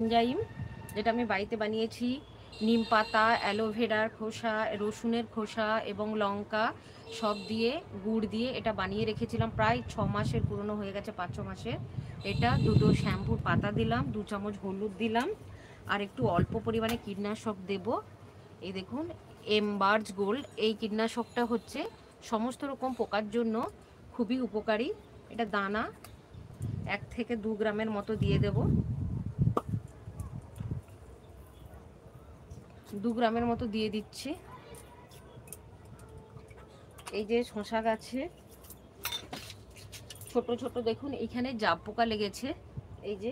Enzyme যেটা আমি বাড়িতে বানিয়েছি, নিম পাতা, অ্যালোভেরার খোসা, রসুনের খোসা এবং লঙ্কা সব দিয়ে গুড় দিয়ে এটা বানিয়ে রেখেছিলাম। প্রায় 6 মাসের পুরনো হয়ে গেছে, 5-6 মাসের। এটা দুটো শ্যাম্পুর পাতা দিলাম, 2 চামচ হলুদ দিলাম, আর একটু অল্প পরিমাণে কীটনাশক দেব। এই দেখুন, এমবার্জ গোল্ড। এই কীটনাশকটা হচ্ছে সমস্ত রকম পোকার জন্য খুবই উপকারী। এটা দানা 1 থেকে 2 গ্রামের মতো দিয়ে দেব। 2 গ্রামের মতো দিয়ে দিচ্ছি। এই যে শশা গাছে ছোট ছোট দেখুন এখানে জাব পোকা লেগেছে, এই যে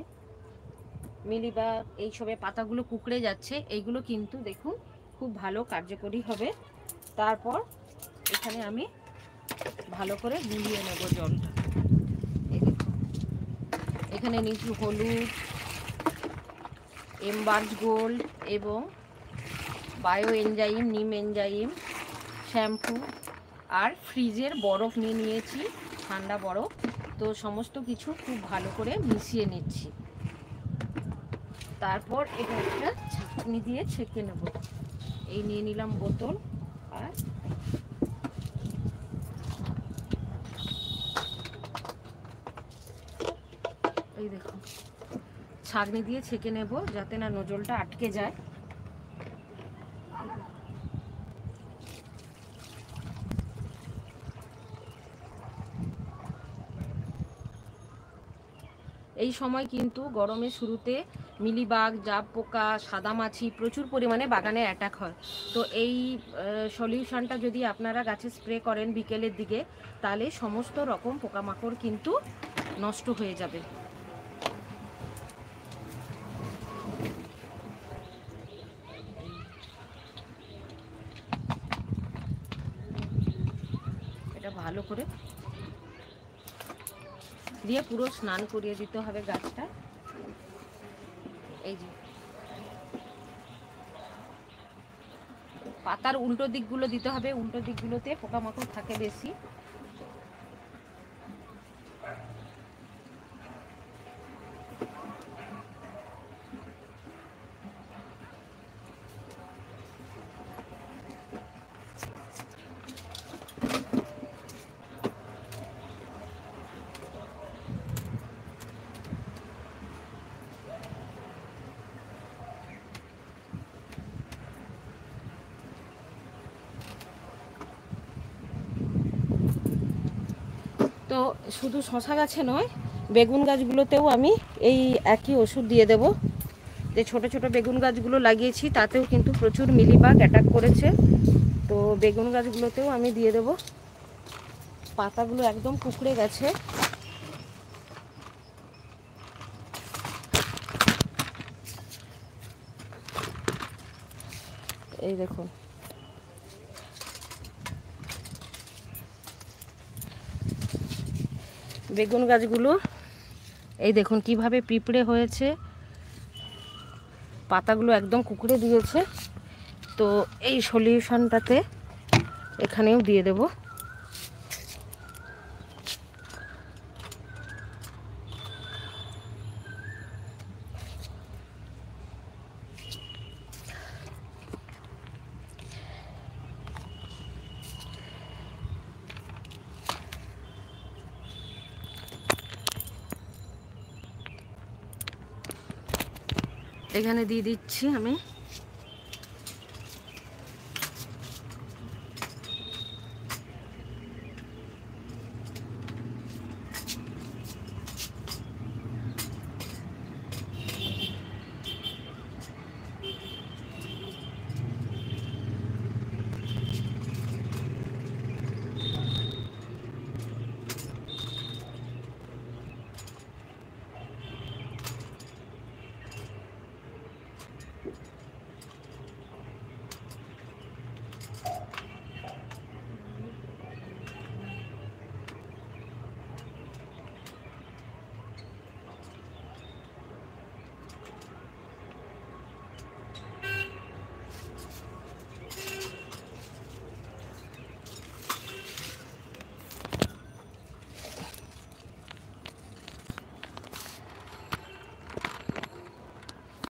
মিলিবাগ, এইসবের পাতাগুলো কুঁকড়ে যাচ্ছে। এইগুলো কিন্তু দেখুন খুব ভালো কার্যকরী হবে। তারপর এখানে আমি ভালো করে গুলিয়ে নেব জলটা। এই দেখুন, এখানে নিচু হলুদ, এমবার্জ গোল্ড এবং বায়ো এনজাইম, নিম এনজাইম, শ্যাম্পু আর ফ্রিজের বরফ নিয়ে নিয়েছি, ঠান্ডা বরফ। তো সমস্ত কিছু খুব ভালো করে মিশিয়ে নিচ্ছি। তারপর এটা একটা ছাঁকনি দিয়ে ছেঁকে নেব। এই নিয়ে নিলাম বোতল, আর এই দেখুন ছাঁকনি দিয়ে ছেঁকে নেব যাতে না নজলটা আটকে যায়। এই সময় কিন্তু গরমের শুরুতে মিলিবাগ, জাব পোকা, সাদামাছি প্রচুর পরিমাণে বাগানে অ্যাটাক হয়। তো এই সলিউশনটা যদি আপনারা গাছে স্প্রে করেন বিকেলের দিকে, তাহলে সমস্ত রকম পোকামাকড় কিন্তু নষ্ট হয়ে যাবে। এটা ভালো করে দিয়ে পুরো স্নান করিয়ে দিতে হবে গাছটা। এই যে পাতার উল্টো দিকগুলো দিতে হবে, উল্টো দিকগুলোতে পোকামাকড় থাকে বেশি। তো শুধু শশা গাছে নয়, বেগুন গাছগুলোতেও আমি এই একই ওষুধ দিয়ে দেব। যে ছোট ছোট বেগুন গাছগুলো লাগিয়েছি তাতেও কিন্তু প্রচুর মিলিবাগ অ্যাটাক করেছে। তো বেগুন গাছগুলোতেও আমি দিয়ে দেব। পাতাগুলো একদম কুঁকড়ে গেছে। এই দেখুন, বেগুন গাছগুলো এই দেখুন কিভাবে পিঁপড়ে হয়েছে, পাতাগুলো একদম কুঁকড়ে দিয়েছে। তো এই সলিউশনটাতে এখানেও দিয়ে দেব। এখানে দিয়ে দিচ্ছি আমি।